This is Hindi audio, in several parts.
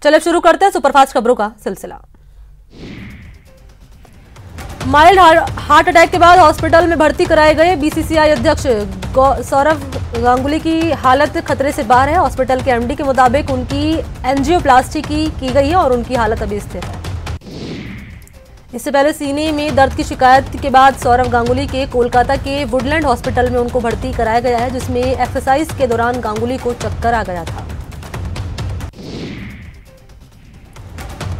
चलिए शुरू करते हैं सुपरफास्ट खबरों का सिलसिला। माइल्ड हार्ट अटैक के बाद हॉस्पिटल में भर्ती कराए गए बीसीसीआई अध्यक्ष सौरव गांगुली की हालत खतरे से बाहर है। हॉस्पिटल के एमडी के मुताबिक उनकी एंजियोप्लास्टी की गई है और उनकी हालत अभी स्थिर है। इससे पहले सीने में दर्द की शिकायत के बाद सौरव गांगुली के कोलकाता के वुडलैंड हॉस्पिटल में उनको भर्ती कराया गया है, जिसमें एक्सरसाइज के दौरान गांगुली को चक्कर आ गया था।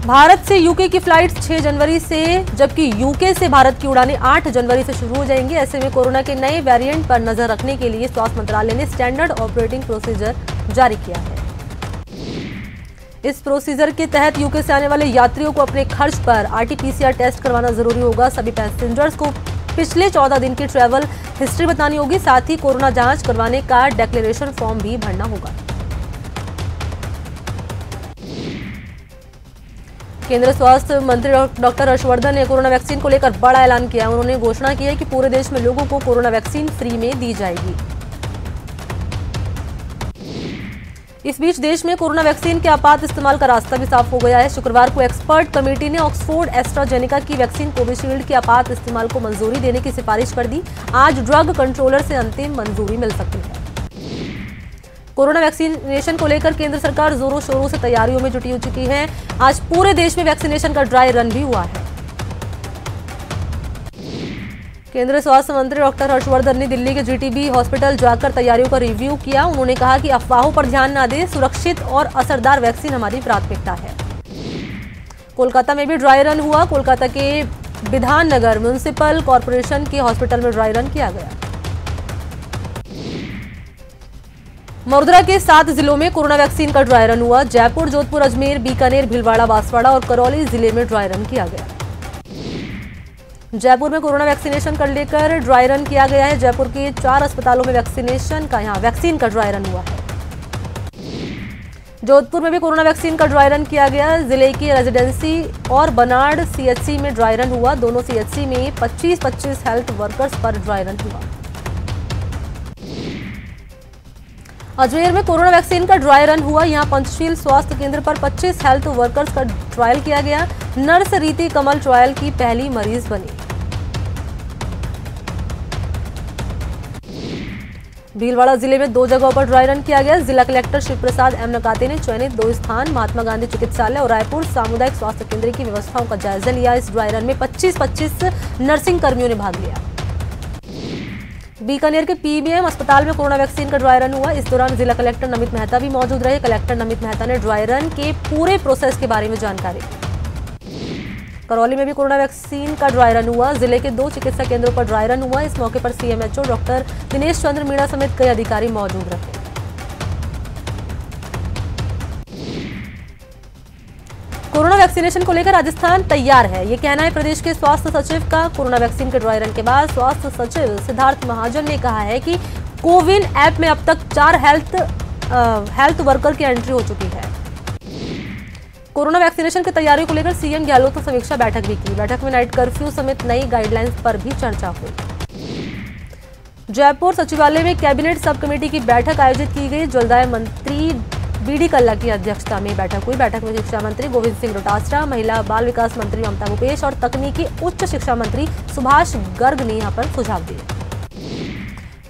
भारत से यूके की फ्लाइट 6 जनवरी से, जबकि यूके से भारत की उड़ानें 8 जनवरी से शुरू हो जाएंगी। ऐसे में कोरोना के नए वेरिएंट पर नजर रखने के लिए स्वास्थ्य मंत्रालय ने स्टैंडर्ड ऑपरेटिंग प्रोसीजर जारी किया है। इस प्रोसीजर के तहत यूके से आने वाले यात्रियों को अपने खर्च पर आरटी-पीसीआर टेस्ट करवाना जरूरी होगा। सभी पैसेंजर्स को पिछले 14 दिन की ट्रैवल हिस्ट्री बतानी होगी। साथ ही कोरोना जांच करवाने का डिक्लेरेशन फॉर्म भी भरना होगा। केंद्रीय स्वास्थ्य मंत्री डॉक्टर हर्षवर्धन ने कोरोना वैक्सीन को लेकर बड़ा ऐलान किया। उन्होंने घोषणा की है कि पूरे देश में लोगों को कोरोना वैक्सीन फ्री में दी जाएगी। इस बीच देश में कोरोना वैक्सीन के आपात इस्तेमाल का रास्ता भी साफ हो गया है। शुक्रवार को एक्सपर्ट कमेटी ने ऑक्सफोर्ड एस्ट्राजेनेका की वैक्सीन कोविशील्ड के आपात इस्तेमाल को मंजूरी देने की सिफारिश कर दी। आज ड्रग कंट्रोलर से अंतिम मंजूरी मिल सकती है। कोरोना वैक्सीनेशन को लेकर केंद्र सरकार जोरों शोरों से तैयारियों में जुटी हो चुकी है। आज पूरे देश में वैक्सीनेशन का ड्राई रन भी हुआ है। केंद्रीय स्वास्थ्य मंत्री डॉक्टर हर्षवर्धन ने दिल्ली के जीटीबी हॉस्पिटल जाकर तैयारियों का रिव्यू किया। उन्होंने कहा कि अफवाहों पर ध्यान न दें, सुरक्षित और असरदार वैक्सीन हमारी प्राथमिकता है। कोलकाता में भी ड्राई रन हुआ। कोलकाता के विधान नगर म्युनिसिपल कॉर्पोरेशन के हॉस्पिटल में ड्राई रन किया गया। मथुरा के 7 जिलों में कोरोना वैक्सीन का ड्राई रन हुआ। जयपुर, जोधपुर, अजमेर, बीकानेर, भीलवाड़ा, बांसवाड़ा और करौली जिले में ड्राई रन किया गया। जयपुर में कोरोना वैक्सीनेशन कर लेकर ड्राई रन किया गया है। जयपुर के 4 अस्पतालों में वैक्सीन का ड्राई रन हुआ है। जोधपुर में भी कोरोना वैक्सीन का ड्राई रन किया गया। जिले की रेजिडेंसी और बनाड़ सीएचसी में ड्राई रन हुआ। दोनों सीएचसी में 25-25 हेल्थ वर्कर्स पर ड्राई रन हुआ। अजमेर में कोरोना वैक्सीन का ड्राई रन हुआ। यहां पंचशील स्वास्थ्य केंद्र पर 25 हेल्थ वर्कर्स का ट्रायल किया गया। नर्स रीति कमल ट्रायल की पहली मरीज बनी। भीलवाड़ा जिले में 2 जगहों पर ड्राई रन किया गया। जिला कलेक्टर शिव प्रसाद एम नकाते ने चयनित 2 स्थान महात्मा गांधी चिकित्सालय और रायपुर सामुदायिक स्वास्थ्य केंद्र की व्यवस्थाओं का जायजा लिया। इस ड्राई रन में 25-25 नर्सिंग कर्मियों ने भाग लिया। बीकानेर के पीबीएम अस्पताल में कोरोना वैक्सीन का ड्राई रन हुआ। इस दौरान जिला कलेक्टर नमित मेहता भी मौजूद रहे। कलेक्टर नमित मेहता ने ड्राई रन के पूरे प्रोसेस के बारे में जानकारी दी। करौली में भी कोरोना वैक्सीन का ड्राई रन हुआ। जिले के 2 चिकित्सा केंद्रों पर ड्राई रन हुआ। इस मौके पर सीएमएचओ डॉक्टर दिनेश चंद्र मीणा समेत कई अधिकारी मौजूद रहे। कोरोना वैक्सीनेशन को लेकर राजस्थान तैयार है, ये कहना है प्रदेश के स्वास्थ्य सचिव का। कोरोना वैक्सीन के ड्राई रन के बाद स्वास्थ्य सचिव सिद्धार्थ महाजन ने कहा है कि कोविन ऐप में अब तक 4 हेल्थ वर्कर की एंट्री हो चुकी है। कोरोना वैक्सीनेशन की तैयारियों को लेकर सीएम गहलोत ने समीक्षा बैठक भी की। बैठक में नाइट कर्फ्यू समेत नई गाइडलाइंस पर भी चर्चा हुई। जयपुर सचिवालय में कैबिनेट सब कमेटी की बैठक आयोजित की गई। जलदाय मंत्री बीडी कल्ला की अध्यक्षता में बैठक हुई। बैठक में शिक्षा मंत्री गोविंद सिंह डोटासरा, महिला बाल विकास मंत्री ममता भूपेश और तकनीकी उच्च शिक्षा मंत्री सुभाष गर्ग ने यहां पर सुझाव दिए।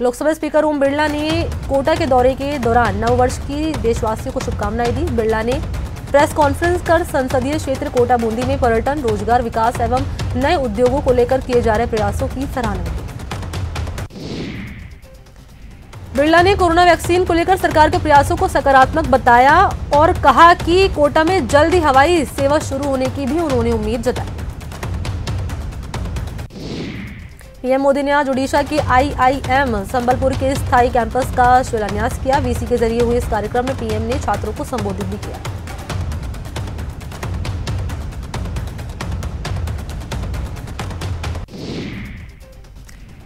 लोकसभा स्पीकर ओम बिरला ने कोटा के दौरे के दौरान नववर्ष की देशवासियों को शुभकामनाएं दी। बिरला ने प्रेस कॉन्फ्रेंस कर संसदीय क्षेत्र कोटा बूंदी में पर्यटन, रोजगार विकास एवं नए उद्योगों को लेकर किए जा रहे प्रयासों की सराहना की। बिरला ने कोरोना वैक्सीन को लेकर सरकार के प्रयासों को सकारात्मक बताया और कहा कि कोटा में जल्द ही हवाई सेवा शुरू होने की भी उन्होंने उम्मीद जताई। पीएम मोदी ने आज ओडिशा के आईआईएम संबलपुर के स्थायी कैंपस का शिलान्यास किया। वीसी के जरिए हुए इस कार्यक्रम में पीएम ने छात्रों को संबोधित भी किया।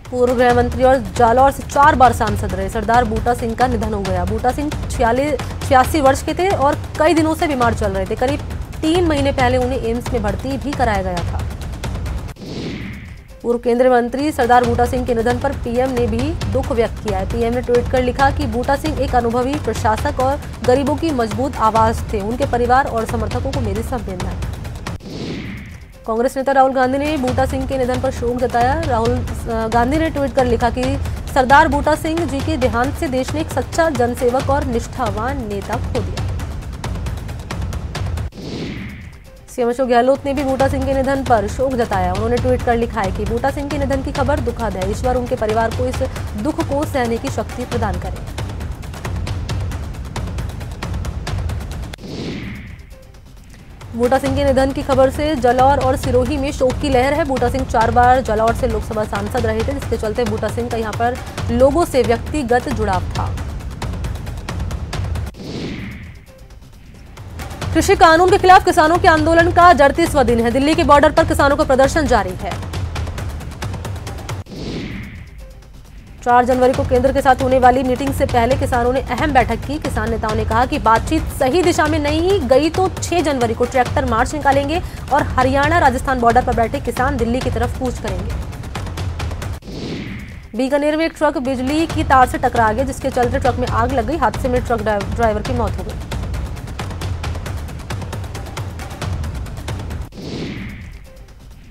पूर्व गृह मंत्री और जालौर से 4 बार सांसद रहे सरदार बूटा सिंह का निधन हो गया। बूटा सिंह 86 वर्ष के थे और कई दिनों से बीमार चल रहे थे। करीब 3 महीने पहले उन्हें एम्स में भर्ती भी कराया गया था। पूर्व केंद्रीय मंत्री सरदार बूटा सिंह के निधन पर पीएम ने भी दुख व्यक्त किया है। पीएम ने ट्वीट कर लिखा कि बूटा सिंह एक अनुभवी प्रशासक और गरीबों की मजबूत आवाज थे। उनके परिवार और समर्थकों को मेरी संवेदनाएं। कांग्रेस नेता राहुल गांधी ने बूटा सिंह के निधन पर शोक जताया। राहुल गांधी ने ट्वीट कर लिखा कि सरदार बूटा सिंह जी के देहांत से देश ने एक सच्चा जनसेवक और निष्ठावान नेता खो दिया। सीएम अशोक गहलोत ने भी बूटा सिंह के निधन पर शोक जताया। उन्होंने ट्वीट कर लिखा है कि बूटा सिंह के निधन की खबर दुखद है। ईश्वर उनके परिवार को इस दुख को सहने की शक्ति प्रदान करे। बूटा सिंह के निधन की खबर से जालौर और सिरोही में शोक की लहर है। बूटा सिंह 4 बार जालौर से लोकसभा सांसद रहे थे, जिसके चलते बूटा सिंह का यहां पर लोगों से व्यक्तिगत जुड़ाव था। कृषि कानून के खिलाफ किसानों के आंदोलन का 38वां दिन है। दिल्ली के बॉर्डर पर किसानों का प्रदर्शन जारी है। 4 जनवरी को केंद्र के साथ होने वाली मीटिंग से पहले किसानों ने अहम बैठक की। किसान नेताओं ने कहा कि बातचीत सही दिशा में नहीं गई तो 6 जनवरी को ट्रैक्टर मार्च निकालेंगे और हरियाणा राजस्थान बॉर्डर पर बैठे किसान दिल्ली की तरफ कूच करेंगे। बीकानेर में एक ट्रक बिजली की तार से टकरा गया, जिसके चलते ट्रक में आग लग गई। हादसे में ट्रक ड्राइवर की मौत हो गई।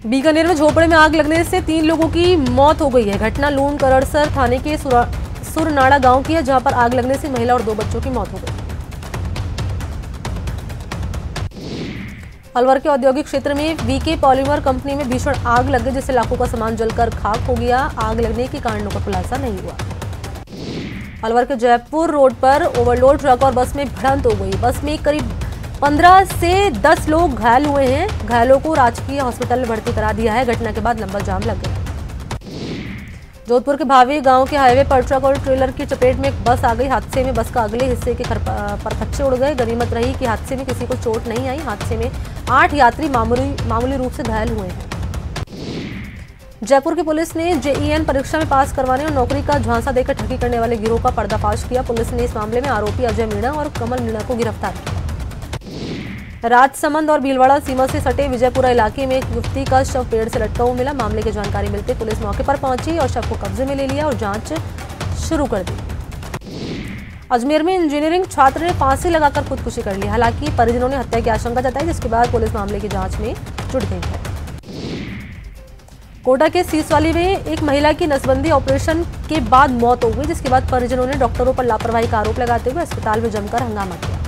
बीकानेर में झोपड़े में आग लगने से 3 लोगों की मौत हो गई है। घटना लूण करड़सर थाने के सुरनाड़ा गांव की है, जहां पर आग लगने से महिला और 2 बच्चों की मौत हो गई। अलवर के औद्योगिक क्षेत्र में वीके पॉलीमर कंपनी में भीषण आग लग गई, जिससे लाखों का सामान जलकर खाक हो गया। आग लगने के कारणों का खुलासा नहीं हुआ। अलवर के जयपुर रोड पर ओवरलोड ट्रक और बस में भिड़ंत हो गई। बस में करीब 15 से 10 लोग घायल हुए हैं। घायलों को राजकीय हॉस्पिटल में भर्ती करा दिया है। घटना के बाद लंबा जाम लग गया। जोधपुर के भावी गांव के हाईवे पर ट्रक और ट्रेलर की चपेट में एक बस आ गई। हादसे में बस का अगले हिस्से के परखच्चे उड़ गए। गनीमत रही कि हादसे में किसी को चोट नहीं आई। हादसे में 8 यात्री मामूली रूप से घायल हुए हैं। जयपुर की पुलिस ने जेईएन परीक्षा में पास करवाने और नौकरी का झांसा देकर ठगी करने वाले गिरोह का पर्दाफाश किया। पुलिस ने इस मामले में आरोपी अजय मीणा और कमल मीणा को गिरफ्तार किया। राजसमंद और भीलवाड़ा सीमा से सटे विजयपुरा इलाके में एक युवती का शव पेड़ से लटका हुआ मिला। मामले की जानकारी मिलते पुलिस मौके पर पहुंची और शव को कब्जे में ले लिया और जांच शुरू कर दी। अजमेर में इंजीनियरिंग छात्र ने फांसी लगाकर खुदकुशी कर ली। हालांकि परिजनों ने हत्या की आशंका जताई, जिसके बाद पुलिस मामले की जांच में जुट गई है। कोटा के सीसवाली में एक महिला की नसबंदी ऑपरेशन के बाद मौत हो गई, जिसके बाद परिजनों ने डॉक्टरों पर लापरवाही का आरोप लगाते हुए अस्पताल में जमकर हंगामा किया।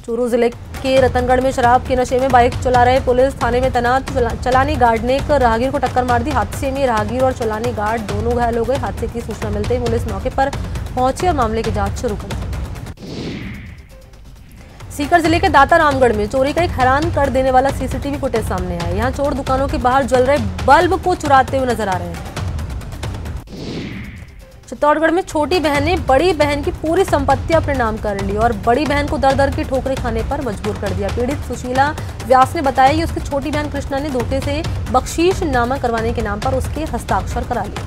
चूरू जिले के रतनगढ़ में शराब के नशे में बाइक चला रहे पुलिस थाने में तैनात चलानी गार्ड ने एक राहगीर को टक्कर मार दी। हादसे में राहगीर और चलानी गार्ड दोनों घायल हो गए। हादसे की सूचना मिलते ही पुलिस मौके पर पहुंची और मामले की जांच शुरू कर दी। सीकर जिले के दाता रामगढ़ में चोरी का एक हैरान कर देने वाला सीसीटीवी फुटेज सामने आया। यहां चोर दुकानों के बाहर जल रहे बल्ब को चुराते हुए नजर आ रहे हैं। चित्तौड़गढ़ में छोटी बहन ने बड़ी बहन की पूरी संपत्ति अपने नाम कर ली और बड़ी बहन को दर दर की ठोकरें खाने पर मजबूर कर दिया। पीड़ित सुशीला व्यास ने बताया कि उसकी छोटी बहन कृष्णा ने धोखे से बख्शीशनामा करवाने के नाम पर उसके हस्ताक्षर करा लिए।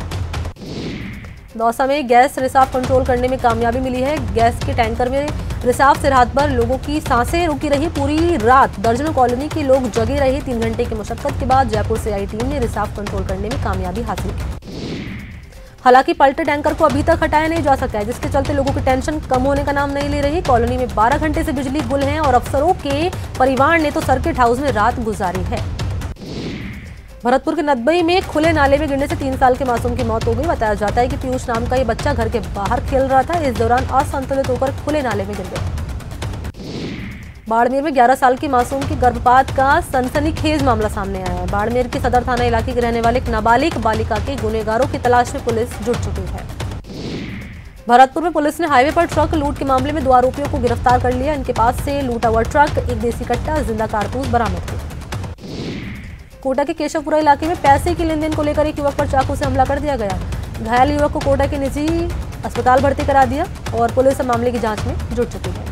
दौसा में गैस रिसाव कंट्रोल करने में कामयाबी मिली है। गैस के टैंकर में रिसाव से रात भर लोगों की सांसें रुकी रही। पूरी रात दर्जनों कॉलोनी के लोग जगे रहे। 3 घंटे की मशक्कत के बाद जयपुर से आई टीम ने रिसाव कंट्रोल करने में कामयाबी हासिल की। हालांकि पलटे टैंकर को अभी तक हटाया नहीं जा सका है, जिसके चलते लोगों की टेंशन कम होने का नाम नहीं ले रही। कॉलोनी में 12 घंटे से बिजली गुल है और अफसरों के परिवार ने तो सर्किट हाउस में रात गुजारी है। भरतपुर के नदबई में खुले नाले में गिरने से 3 साल के मासूम की मौत हो गई। बताया जाता है कि पीयूष नाम का ये बच्चा घर के बाहर खेल रहा था। इस दौरान असंतुलित होकर खुले नाले में गिर गया। बाड़मेर में 11 साल की मासूम की गर्भपात का सनसनीखेज मामला सामने आया है। बाड़मेर के सदर थाना इलाके के रहने वाले एक नाबालिग बालिका के गुनहगारों की तलाश में पुलिस जुट चुकी है। भरतपुर में पुलिस ने हाईवे पर ट्रक लूट के मामले में 2 आरोपियों को गिरफ्तार कर लिया। इनके पास से लूटा हुआ ट्रक, एक देसी कट्टा, जिंदा कारतूस बरामद हुए। कोटा के केशवपुरा इलाके में पैसे की लेनदेन को लेकर एक युवक पर चाकू से हमला कर दिया गया। घायल युवक को कोटा के निजी अस्पताल भर्ती करा दिया और पुलिस मामले की जांच में जुट चुकी है।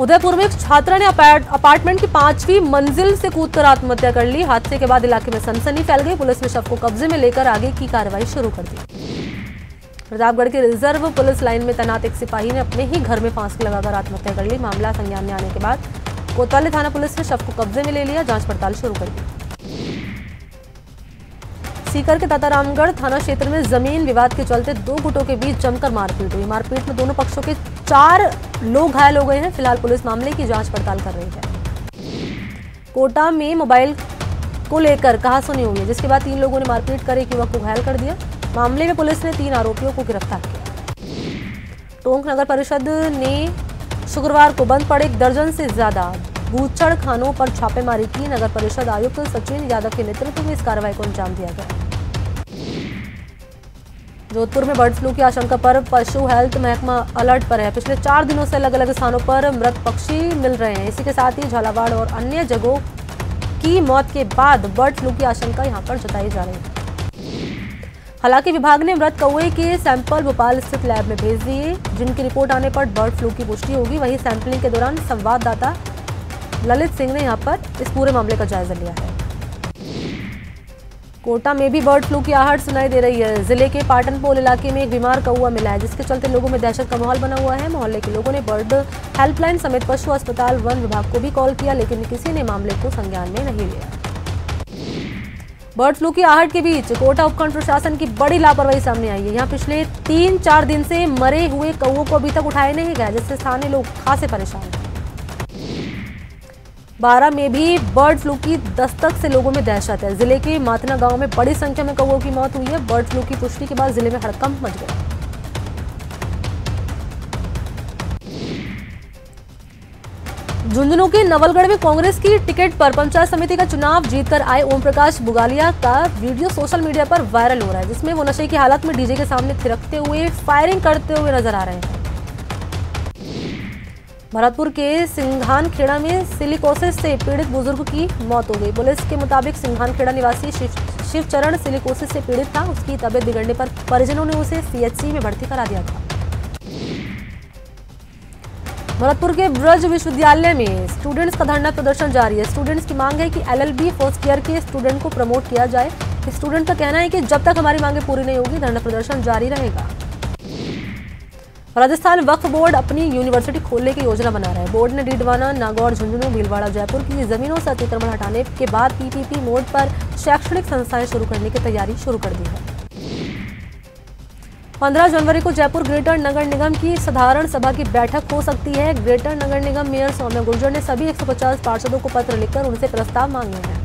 उदयपुर में एक छात्रा ने अपार्टमेंट की 5वीं मंजिल से कूदकर आत्महत्या कर ली। हादसे के बाद इलाके में सनसनी फैल गई। पुलिस ने शव को कब्जे में लेकर आगे की कार्रवाई शुरू कर दी। प्रतापगढ़ के रिजर्व पुलिस लाइन में तैनात एक सिपाही ने अपने ही घर में फांसी लगाकर आत्महत्या कर ली। मामला संज्ञान में आने के बाद कोतवाली थाना पुलिस ने शव को कब्जे में ले लिया। जांच पड़ताल शुरू कर दी। सीकर के तातारामगढ़ थाना क्षेत्र में जमीन विवाद के चलते दो गुटों के बीच जमकर मारपीट हुई। मारपीट में दोनों पक्षों के 4 लोग घायल हो गए हैं। फिलहाल पुलिस मामले की जांच पड़ताल कर रही है। कोटा में मोबाइल को लेकर कहासुनी हुई है, जिसके बाद 3 लोगों ने मारपीट कर एक युवक को घायल कर दिया। मामले में पुलिस ने 3 आरोपियों को गिरफ्तार किया। टोंक नगर परिषद ने शुक्रवार को बंद पड़े 1 दर्जन से ज्यादा बूचड़ खानों पर छापेमारी की। नगर परिषद आयुक्त सचिन यादव के नेतृत्व में इस कार्रवाई को अंजाम दिया गया। जोधपुर में बर्ड फ्लू की आशंका पर पशु हेल्थ महकमा अलर्ट पर है। पिछले 4 दिनों से अलग अलग स्थानों पर मृत पक्षी मिल रहे हैं। इसी के साथ ही झालावाड़ और अन्य जगहों की मौत के बाद बर्ड फ्लू की आशंका यहां पर जताई जा रही है। हालांकि विभाग ने मृत कौवे के सैंपल भोपाल स्थित लैब में भेज दिए, जिनकी रिपोर्ट आने पर बर्ड फ्लू की पुष्टि होगी। वहीं सैंपलिंग के दौरान संवाददाता ललित सिंह ने यहां पर इस पूरे मामले का जायजा लिया है। कोटा में भी बर्ड फ्लू की आहट सुनाई दे रही है। जिले के पाटनपोल इलाके में एक बीमार कौवा मिला है, जिसके चलते लोगों में दहशत का माहौल बना हुआ है। मोहल्ले के लोगों ने बर्ड हेल्पलाइन समेत पशु अस्पताल, वन विभाग को भी कॉल किया, लेकिन किसी ने मामले को संज्ञान में नहीं लिया। बर्ड फ्लू की आहट के बीच कोटा उपखंड प्रशासन की बड़ी लापरवाही सामने आई है। यहाँ पिछले 3-4 दिन से मरे हुए कौवों को अभी तक उठाए नहीं गए, जिससे स्थानीय लोग खासे परेशान हैं। 12 में भी बर्ड फ्लू की दस्तक से लोगों में दहशत है। जिले के मातना गांव में बड़ी संख्या में कौवों की मौत हुई है। बर्ड फ्लू की पुष्टि के बाद जिले में हड़कंप मच गया। झुंझुनू के नवलगढ़ में कांग्रेस की टिकट पर पंचायत समिति का चुनाव जीतकर आए ओम प्रकाश बुगालिया का वीडियो सोशल मीडिया पर वायरल हो रहा है, जिसमें वो नशे की हालत में डीजे के सामने थिरकते हुए फायरिंग करते हुए नजर आ रहे हैं। भरतपुर के सिंघानखेड़ा में सिलिकोसिस से पीड़ित बुजुर्ग की मौत हो गई। पुलिस के मुताबिक सिंघानखेड़ा निवासी शिवचरण सिलिकोसिस से पीड़ित था। उसकी तबीयत बिगड़ने पर परिजनों ने उसे सीएचसी में भर्ती करा दिया था। भरतपुर के ब्रज विश्वविद्यालय में स्टूडेंट्स का धरना प्रदर्शन जारी है। स्टूडेंट्स की मांग है कि LLB फर्स्ट ईयर के स्टूडेंट को प्रमोट किया जाए। स्टूडेंट का कहना है कि जब तक हमारी मांगें पूरी नहीं होगी, धरना प्रदर्शन जारी रहेगा। राजस्थान वक्फ बोर्ड अपनी यूनिवर्सिटी खोलने की योजना बना रहा है। बोर्ड ने डीडवाना, नागौर, झुंझुनू, भीलवाड़ा, जयपुर की जमीनों से अतिक्रमण हटाने के बाद PPP मोड पर शैक्षणिक संस्थाएं शुरू करने की तैयारी शुरू कर दी है। 15 जनवरी को जयपुर ग्रेटर नगर निगम की साधारण सभा की बैठक हो सकती है। ग्रेटर नगर निगम मेयर सौम्या गुर्जर ने सभी 150 पार्षदों को पत्र लिखकर उनसे प्रस्ताव मांगे हैं।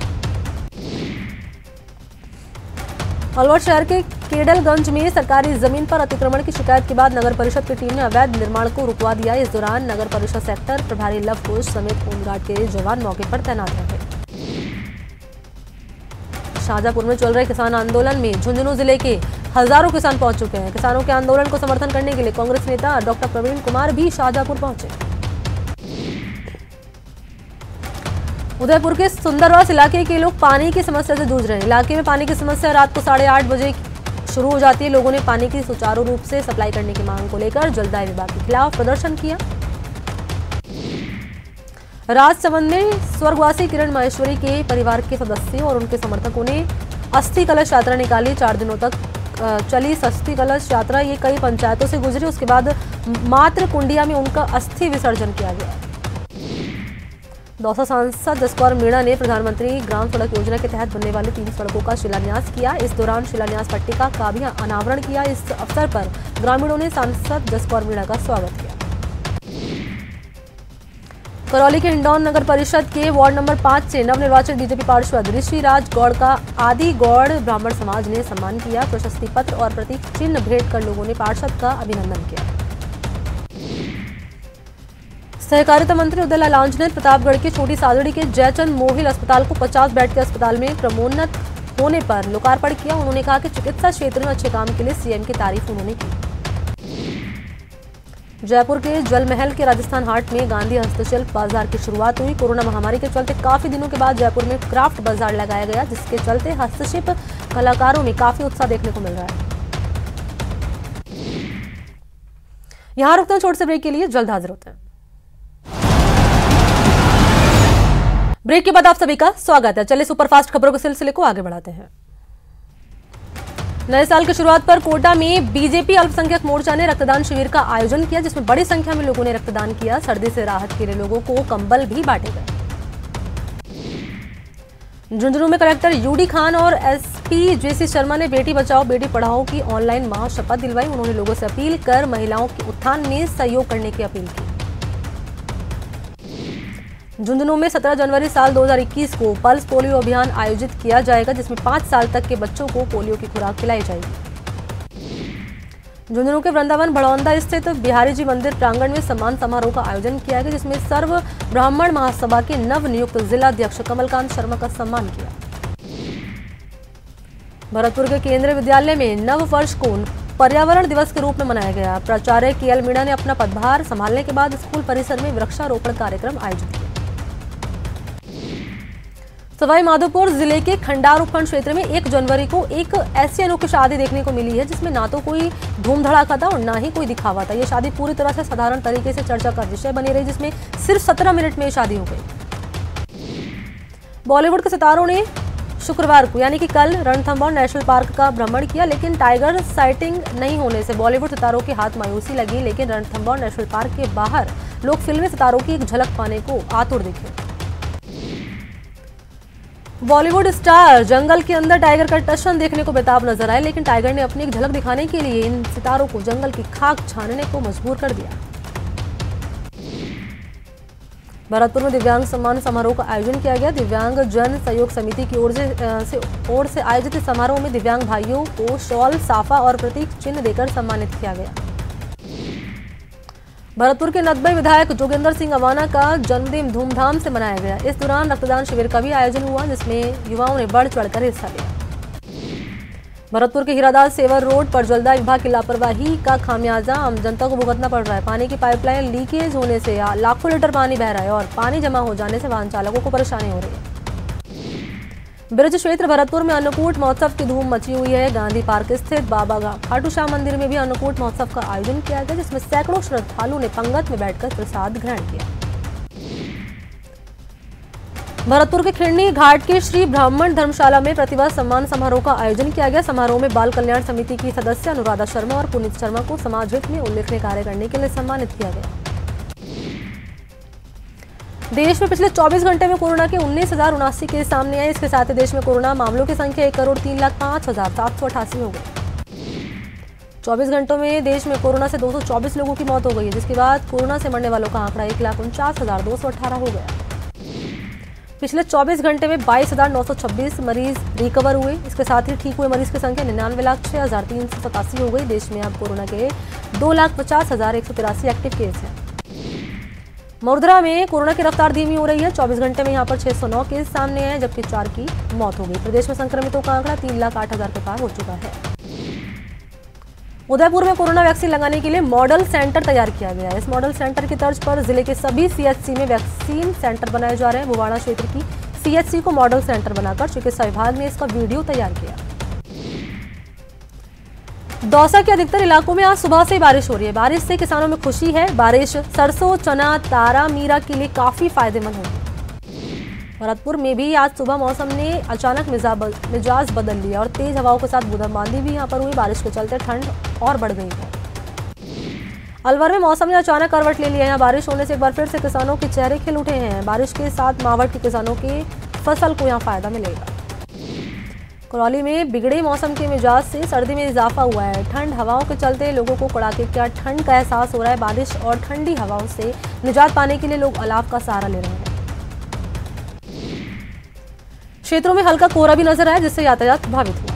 अलवर शहर के केडलगंज में सरकारी जमीन पर अतिक्रमण की शिकायत के बाद नगर परिषद की टीम ने अवैध निर्माण को रुकवा दिया। इस दौरान नगर परिषद सेक्टर प्रभारी लव कुश समेत होमगार्ड के जवान मौके पर तैनात रहे। शाहजहांपुर में चल रहे किसान आंदोलन में झुंझुनू जिले के हजारों किसान पहुंच चुके हैं। किसानों के आंदोलन को समर्थन करने के लिए कांग्रेस नेता डॉक्टर प्रवीण कुमार भी शाहजहांपुर पहुंचे। उदयपुर के सुंदरवास इलाके के लोग पानी की समस्या से जूझ रहे हैं। इलाके में पानी की समस्या रात को 8:30 बजे शुरू हो जाती है। लोगों ने पानी की सुचारू रूप से सप्लाई करने की मांग को लेकर जलदाय विभाग के खिलाफ प्रदर्शन किया। राजसमंद में स्वर्गवासी किरण माहेश्वरी के परिवार के सदस्यों और उनके समर्थकों ने अस्थि कलश यात्रा निकाली। 4 दिनों तक चली अस्थि कलश यात्रा ये कई पंचायतों से गुजरी। उसके बाद मातृ कुंडिया में उनका अस्थि विसर्जन किया गया। दौसा सांसद जसकौर मीणा ने प्रधानमंत्री ग्राम सड़क योजना के तहत बनने वाली 3 सड़कों का शिलान्यास किया। इस दौरान शिलान्यास पट्टिका का भी अनावरण किया। इस अवसर पर ग्रामीणों ने सांसद जसकौर मीणा का स्वागत किया। करौली के हिंडौन नगर परिषद के वार्ड नंबर 5 से नवनिर्वाचित बीजेपी पार्षद ऋषिराज गौड़ का आदि गौड़ ब्राह्मण समाज ने सम्मान किया। प्रशस्ति पत्र और प्रतीक चिन्ह भेंट कर लोगों ने पार्षद का अभिनंदन किया। सहकारिता मंत्री उदय लाल आंजना ने प्रतापगढ़ के छोटी सादड़ी के जयचंद मोहिल अस्पताल को 50 बेड के अस्पताल में क्रमोन्नत होने पर लोकार्पण किया। उन्होंने कहा कि चिकित्सा क्षेत्र में अच्छे काम के लिए सीएम की तारीफ उन्होंने की। जयपुर के जल महल के राजस्थान हाट में गांधी हस्तशिल्प बाजार की शुरुआत हुई। कोरोना महामारी के चलते काफी दिनों के बाद जयपुर में क्राफ्ट बाजार लगाया गया, जिसके चलते हस्तशिल्प कलाकारों में काफी उत्साह देखने को मिल रहा है। यहां रुकते हैं छोटे से ब्रेक के लिए, जल्द हाजिर होते हैं। ब्रेक के बाद आप सभी का स्वागत है। चलिए सुपरफास्ट खबरों के सिलसिले को आगे बढ़ाते हैं। नए साल की शुरुआत पर कोटा में बीजेपी अल्पसंख्यक मोर्चा ने रक्तदान शिविर का आयोजन किया, जिसमें बड़ी संख्या में लोगों ने रक्तदान किया। सर्दी से राहत के लिए लोगों को कंबल भी बांटे गए। झुंझुनू में कलेक्टर यूडी खान और एसपी जेसी शर्मा ने बेटी बचाओ बेटी पढ़ाओ की ऑनलाइन महाशपथ दिलवाई। उन्होंने लोगों से अपील कर महिलाओं के उत्थान में सहयोग करने की अपील की। झुंझुनू में 17 जनवरी साल 2021 को पल्स पोलियो अभियान आयोजित किया जाएगा, जिसमें 5 साल तक के बच्चों को पोलियो की खुराक पिलाई जाएगी। झुंझुनू के वृंदावन भड़ौंदा स्थित बिहारी जी मंदिर प्रांगण में सम्मान समारोह का आयोजन किया गया, जिसमें सर्व ब्राह्मण महासभा के नव नियुक्त जिलाध्यक्ष कमलकांत शर्मा का सम्मान किया। भरतपुर के केंद्रीय विद्यालय में नव वर्ष को पर्यावरण दिवस के रूप में मनाया गया। प्राचार्य केएल मीणा ने अपना पदभार संभालने के बाद स्कूल परिसर में वृक्षारोपण कार्यक्रम आयोजित किया। सवाई माधोपुर जिले के खंडार उपखंड क्षेत्र में 1 जनवरी को एक ऐसी अनोखी शादी देखने को मिली है, जिसमें ना तो कोई धूम धड़ाका था और ना ही कोई दिखावा था। ये शादी पूरी तरह से साधारण तरीके से चर्चा का विषय बनी रही, जिसमें सिर्फ 17 मिनट में शादी हो गई। बॉलीवुड के सितारों ने शुक्रवार को यानी कि कल रणथंभौर नेशनल पार्क का भ्रमण किया, लेकिन टाइगर साइटिंग नहीं होने से बॉलीवुड सितारों के हाथ मायूसी लगी। लेकिन रणथंभौर नेशनल पार्क के बाहर लोग फिल्मी सितारों की एक झलक पाने को आतुर दिखे। बॉलीवुड स्टार जंगल के अंदर टाइगर का टशन देखने को बेताब नजर आए, लेकिन टाइगर ने अपनी एक झलक दिखाने के लिए इन सितारों को जंगल की खाक छानने को मजबूर कर दिया। भरतपुर में दिव्यांग सम्मान समारोह का आयोजन किया गया। दिव्यांग जन सहयोग समिति की ओर से आयोजित इस समारोह में दिव्यांग भाइयों को शॉल, साफा और प्रतीक चिन्ह देकर सम्मानित किया गया। भरतपुर के नदबई विधायक जोगेंद्र सिंह अवाना का जन्मदिन धूमधाम से मनाया गया। इस दौरान रक्तदान शिविर का भी आयोजन हुआ, जिसमें युवाओं ने बढ़ चढ़कर हिस्सा लिया। भरतपुर के हीरादास सेवर रोड पर जलदाय विभाग की लापरवाही का खामियाजा आम जनता को भुगतना पड़ रहा है। पानी की पाइपलाइन लीकेज होने से लाखों लीटर पानी बह रहा है और पानी जमा हो जाने से वाहन चालकों को परेशानी हो रही है। ब्रज क्षेत्र भरतपुर में अन्नकूट महोत्सव की धूम मची हुई है। गांधी पार्क स्थित बाबा खाटू श्याम मंदिर में भी अन्नकूट महोत्सव का आयोजन किया गया, जिसमें सैकड़ों श्रद्धालुओं ने पंगत में बैठकर प्रसाद ग्रहण किया। भरतपुर के खिरनी घाट के श्री ब्राह्मण धर्मशाला में प्रतिभा सम्मान समारोह का आयोजन किया गया। समारोह में बाल कल्याण समिति की सदस्य अनुराधा शर्मा और पुनीत शर्मा को समाज हित में उल्लेखनीय कार्य करने के लिए सम्मानित किया गया। देश में पिछले 24 घंटे में कोरोना के 19,079 केस सामने आए। इसके साथ ही देश में कोरोना मामलों की संख्या 1,03,05,788 हो गई। 24 घंटों में देश में कोरोना से 224 लोगों की मौत हो गई है, जिसके बाद कोरोना से मरने वालों का आंकड़ा 1,49,218 हो गया। पिछले 24 घंटे में 22,926 मरीज रिकवर हुए। इसके साथ ही ठीक हुए मरीज की संख्या 99,06,387 हो गई। देश में अब कोरोना के 2,50,183 एक्टिव केस हैं। मौरधरा में कोरोना की रफ्तार धीमी हो रही है। 24 घंटे में यहां पर 609 केस सामने आए, जबकि 4 की मौत हो गई। प्रदेश में संक्रमितों का आंकड़ा 3,08,000 के पार हो चुका है। उदयपुर में कोरोना वैक्सीन लगाने के लिए मॉडल सेंटर तैयार किया गया है। इस मॉडल सेंटर की तर्ज पर जिले के सभी सीएचसी में वैक्सीन सेंटर बनाए जा रहे हैं। बुवाड़ा क्षेत्र की सीएचसी को मॉडल सेंटर बनाकर चिकित्सा विभाग ने इसका वीडियो तैयार किया। दौसा के अधिकतर इलाकों में आज सुबह से बारिश हो रही है। बारिश से किसानों में खुशी है। बारिश सरसों, चना, तारा मीरा के लिए काफी फायदेमंद होगी। भरतपुर में भी आज सुबह मौसम ने अचानक मिजाज बदल लिया और तेज हवाओं के साथ बूंदाबांदी भी यहां पर हुई। बारिश के चलते ठंड और बढ़ गई है। अलवर में मौसम ने अचानक करवट ले लिया है। बारिश होने से एक बार फिर से किसानों के चेहरे खिल उठे हैं। बारिश के साथ मावट के किसानों के फसल को यहाँ फायदा मिलेगा। करौली में बिगड़े मौसम के मिजाज से सर्दी में इजाफा हुआ है। ठंड हवाओं के चलते लोगों को कड़ाके की ठंड का एहसास हो रहा है। बारिश और ठंडी हवाओं से निजात पाने के लिए लोग अलाव का सहारा ले रहे हैं। क्षेत्रों में हल्का कोहरा भी नजर आया, जिससे यातायात प्रभावित हुआ।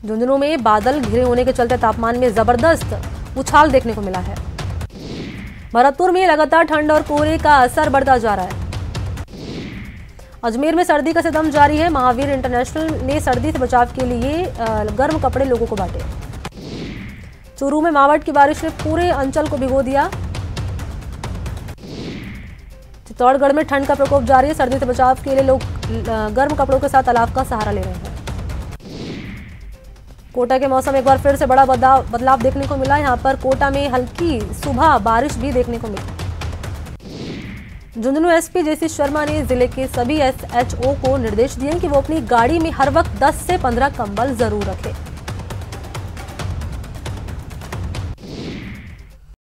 झुंझुनू में बादल घिरे होने के चलते तापमान में जबरदस्त उछाल देखने को मिला है। भरतपुर में लगातार ठंड और कोहरे का असर बढ़ता जा रहा है। अजमेर में सर्दी का सितम जारी है। महावीर इंटरनेशनल ने सर्दी से बचाव के लिए गर्म कपड़े लोगों को बांटे। चूरू में मावट की बारिश ने पूरे अंचल को भिगो दिया। चित्तौड़गढ़ में ठंड का प्रकोप जारी है। सर्दी से बचाव के लिए लोग गर्म कपड़ों के साथ अलाव का सहारा ले रहे हैं। कोटा के मौसम एक बार फिर से बड़ा बदलाव देखने को मिला। यहाँ पर कोटा में हल्की सुबह बारिश भी देखने को मिली। झुंझुनू एसपी जेसी शर्मा ने जिले के सभी एसएचओ को निर्देश दिए कि वो अपनी गाड़ी में हर वक्त 10 से 15 कंबल जरूर रखें।